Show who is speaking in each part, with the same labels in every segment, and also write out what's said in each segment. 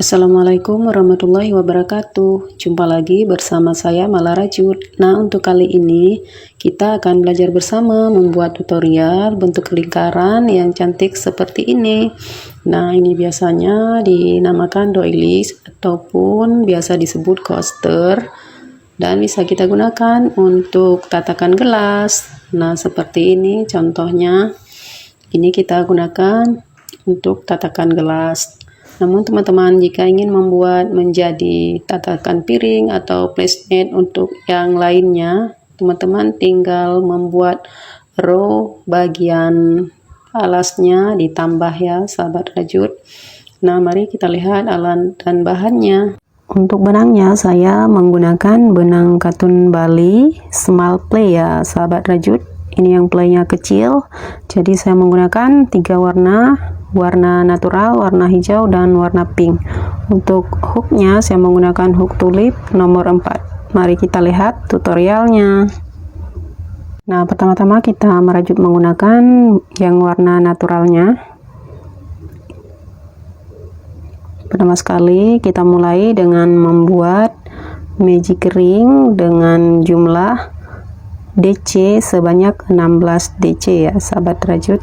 Speaker 1: Assalamualaikum warahmatullahi wabarakatuh. Jumpa lagi bersama saya Mala Rajut. Nah, untuk kali ini kita akan belajar bersama membuat tutorial bentuk lingkaran yang cantik seperti ini. Nah, ini biasanya dinamakan doilies ataupun biasa disebut coaster, dan bisa kita gunakan untuk tatakan gelas. Nah, seperti ini contohnya. Ini kita gunakan untuk tatakan gelas. Namun teman-teman jika ingin membuat menjadi tatakan piring atau placemat untuk yang lainnya, teman-teman tinggal membuat row bagian alasnya ditambah ya sahabat rajut. Nah, mari kita lihat alat dan bahannya. Untuk benangnya saya menggunakan benang katun Bali small play ya sahabat rajut. Ini yang playnya kecil, jadi saya menggunakan 3 warna natural, warna hijau, dan warna pink. Untuk hooknya saya menggunakan hook tulip nomor 4. Mari kita lihat tutorialnya. Nah, pertama-tama kita merajut menggunakan yang warna naturalnya. Pertama sekali kita mulai dengan membuat magic ring dengan jumlah DC sebanyak 16 DC ya sahabat rajut.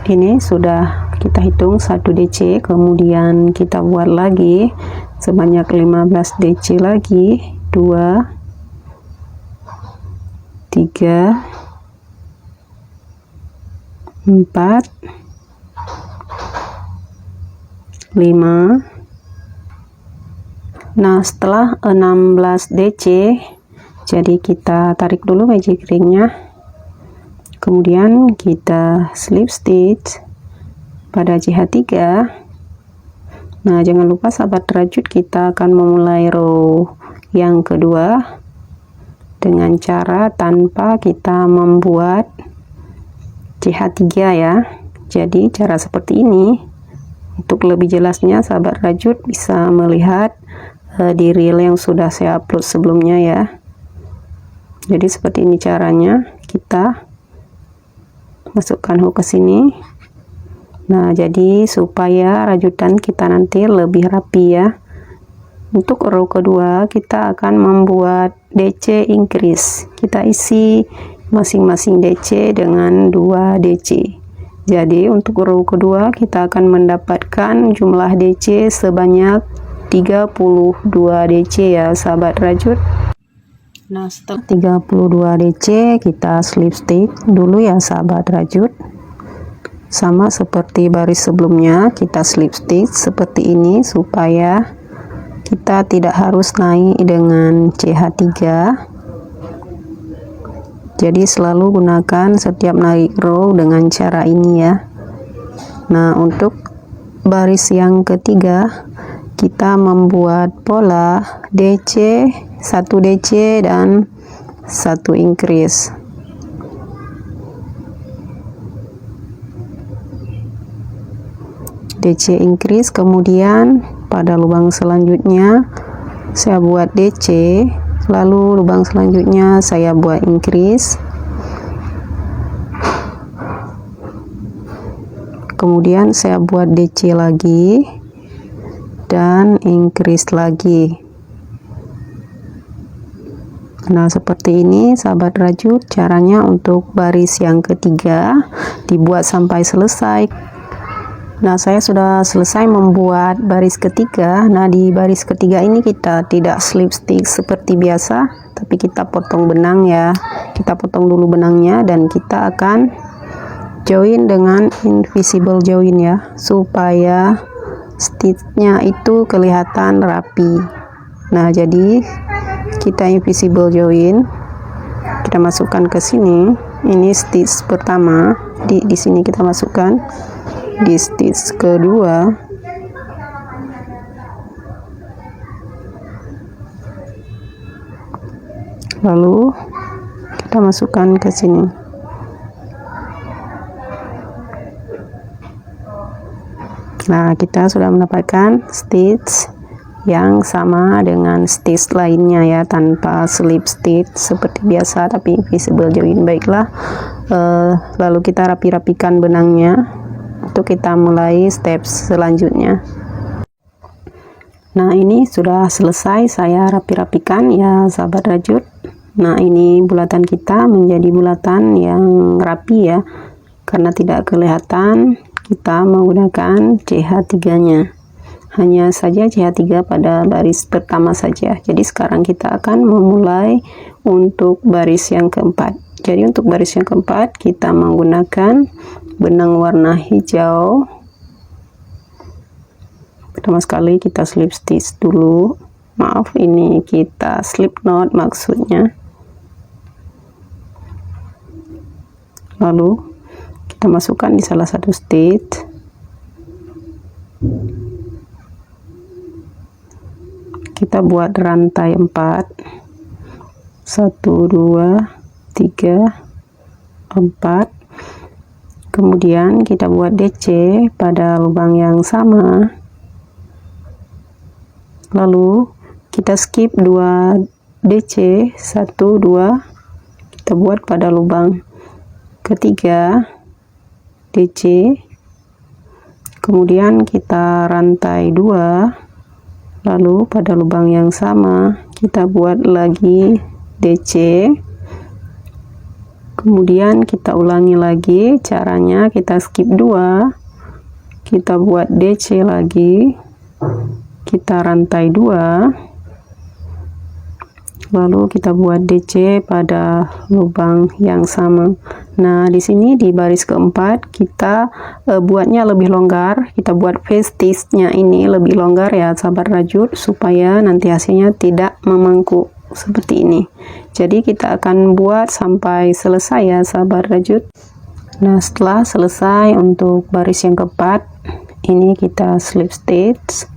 Speaker 1: Ini sudah kita hitung 1 DC, kemudian kita buat lagi sebanyak 15 DC lagi, 2 3 4 5. Nah, setelah 16 DC, jadi kita tarik dulu magic ringnya, kemudian kita slip stitch pada jihad 3. Nah, jangan lupa sahabat rajut, kita akan memulai row yang kedua dengan cara tanpa kita membuat jihad 3 ya. Jadi cara seperti ini. Untuk lebih jelasnya sahabat rajut bisa melihat di reel yang sudah saya upload sebelumnya ya. Jadi seperti ini caranya, kita masukkan hook ke sini. Nah, jadi supaya rajutan kita nanti lebih rapi ya. Untuk row kedua kita akan membuat DC increase. Kita isi masing-masing DC dengan 2 DC. Jadi untuk row kedua kita akan mendapatkan jumlah DC sebanyak 32 DC ya sahabat rajut. Nah, setelah 32 DC kita slip stitch dulu ya sahabat rajut. Sama seperti baris sebelumnya, kita slip stitch seperti ini supaya kita tidak harus naik dengan CH3. Jadi selalu gunakan setiap naik row dengan cara ini ya. Nah, untuk baris yang ketiga kita membuat pola DC, 1 DC dan 1 increase. DC increase, kemudian pada lubang selanjutnya saya buat DC, lalu lubang selanjutnya saya buat increase, kemudian saya buat DC lagi dan increase lagi. Nah, seperti ini sahabat rajut caranya untuk baris yang ketiga, dibuat sampai selesai. Nah, saya sudah selesai membuat baris ketiga. Nah, di baris ketiga ini kita tidak slip stitch seperti biasa, tapi kita potong benang ya. Kita potong dulu benangnya dan kita akan join dengan invisible join ya, supaya stitchnya itu kelihatan rapi. Nah, jadi kita invisible join, kita masukkan ke sini. Ini stitch pertama, di sini kita masukkan. Di stitch kedua lalu kita masukkan ke sini. Nah, kita sudah mendapatkan stitch yang sama dengan stitch lainnya ya, tanpa slip stitch seperti biasa tapi visible join. Baiklah, lalu kita rapi-rapikan benangnya untuk kita mulai step selanjutnya. Nah, ini sudah selesai saya rapi-rapikan ya sahabat rajut. Nah, ini bulatan kita menjadi bulatan yang rapi ya, karena tidak kelihatan kita menggunakan CH3-nya. Hanya saja CH3 pada baris pertama saja. Jadi sekarang kita akan memulai untuk baris yang keempat. Jadi untuk baris yang keempat kita menggunakan benang warna hijau. Pertama sekali kita slip stitch dulu. Maaf, ini kita slip knot maksudnya. Lalu kita masukkan di salah satu stitch. Kita buat rantai 4. 1 2 3 4. Kemudian kita buat DC pada lubang yang sama. Lalu kita skip 2 DC, 1 2, kita buat pada lubang ketiga DC, kemudian kita rantai 2, lalu pada lubang yang sama kita buat lagi DC, kemudian kita ulangi lagi. Caranya kita skip 2, kita buat DC lagi, kita rantai 2, lalu kita buat DC pada lubang yang sama. Nah, di sini di baris keempat kita buatnya lebih longgar. Kita buat face stitch-nya ini lebih longgar ya sahabat rajut, supaya nanti hasilnya tidak memangkuk seperti ini. Jadi kita akan buat sampai selesai ya sahabat rajut. Nah, setelah selesai untuk baris yang keempat, ini kita slip stitch.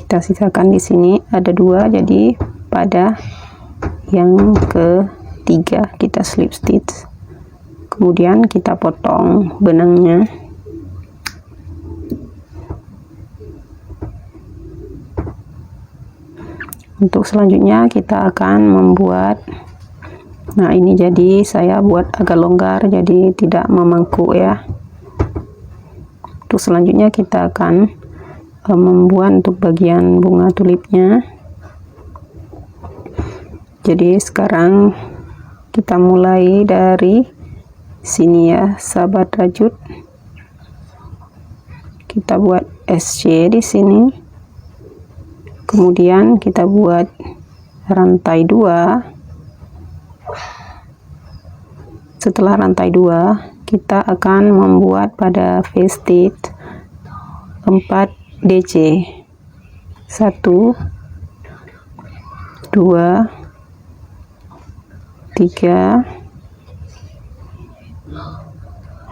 Speaker 1: Kita sisakan di sini ada 2, jadi pada yang ketiga kita slip stitch, kemudian kita potong benangnya. Untuk selanjutnya kita akan membuat, nah ini jadi saya buat agak longgar jadi tidak memangkuk ya. Untuk selanjutnya kita akan membuat untuk bagian bunga tulipnya. Jadi sekarang kita mulai dari sini ya sahabat rajut. Kita buat SC di sini, kemudian kita buat rantai 2. Setelah rantai 2 kita akan membuat pada face stitch 4 DC, 1 2 3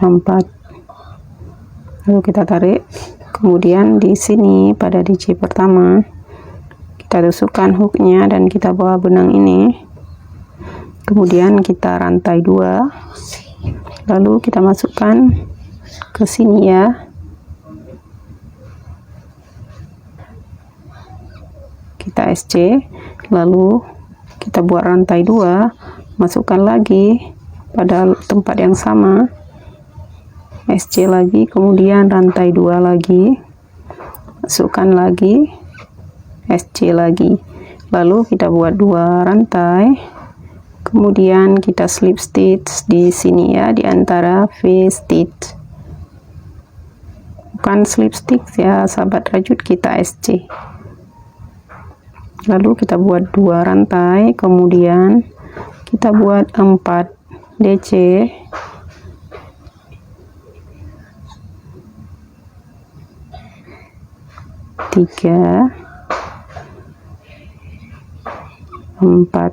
Speaker 1: 4, lalu kita tarik. Kemudian di sini pada DC pertama kita tusukkan hooknya dan kita bawa benang ini, kemudian kita rantai 2, lalu kita masukkan ke sini ya. Kita SC, lalu kita buat rantai 2, masukkan lagi pada tempat yang sama, SC lagi, kemudian rantai 2 lagi, masukkan lagi, SC lagi, lalu kita buat 2 rantai, kemudian kita slip stitch di sini ya, di antara V stitch, bukan slip stitch ya sahabat rajut, kita SC. Lalu kita buat 2 rantai, kemudian kita buat 4 DC, tiga, 4.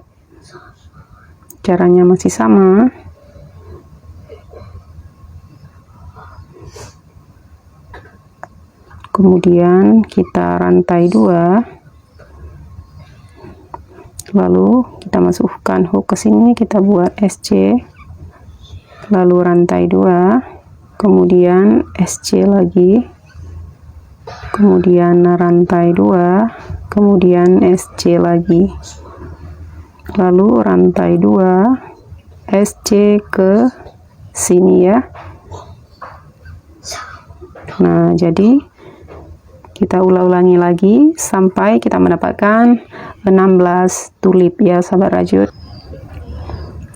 Speaker 1: Caranya masih sama. Kemudian kita rantai 2. Lalu kita masukkan hook ke sini, kita buat SC, lalu rantai 2, kemudian SC lagi, kemudian rantai 2, kemudian SC lagi, lalu rantai 2 SC ke sini ya. Nah, jadi kita ulang-ulangi lagi sampai kita mendapatkan 16 tulip ya sahabat rajut.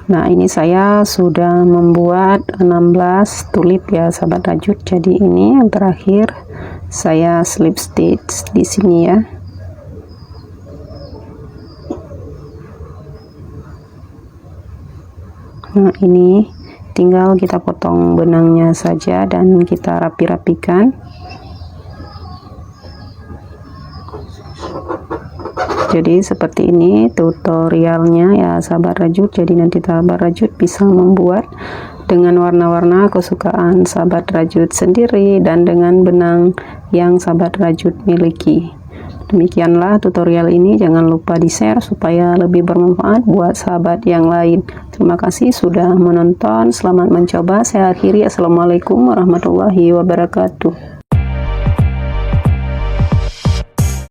Speaker 1: Nah, ini saya sudah membuat 16 tulip ya sahabat rajut. Jadi ini yang terakhir saya slip stitch di sini ya. Nah, ini tinggal kita potong benangnya saja dan kita rapi-rapikan. Jadi seperti ini tutorialnya ya sahabat rajut. Jadi nanti sahabat rajut bisa membuat dengan warna-warna kesukaan sahabat rajut sendiri dan dengan benang yang sahabat rajut miliki. Demikianlah tutorial ini, jangan lupa di share supaya lebih bermanfaat buat sahabat yang lain. Terima kasih sudah menonton, selamat mencoba. Saya akhiri, assalamualaikum warahmatullahi wabarakatuh.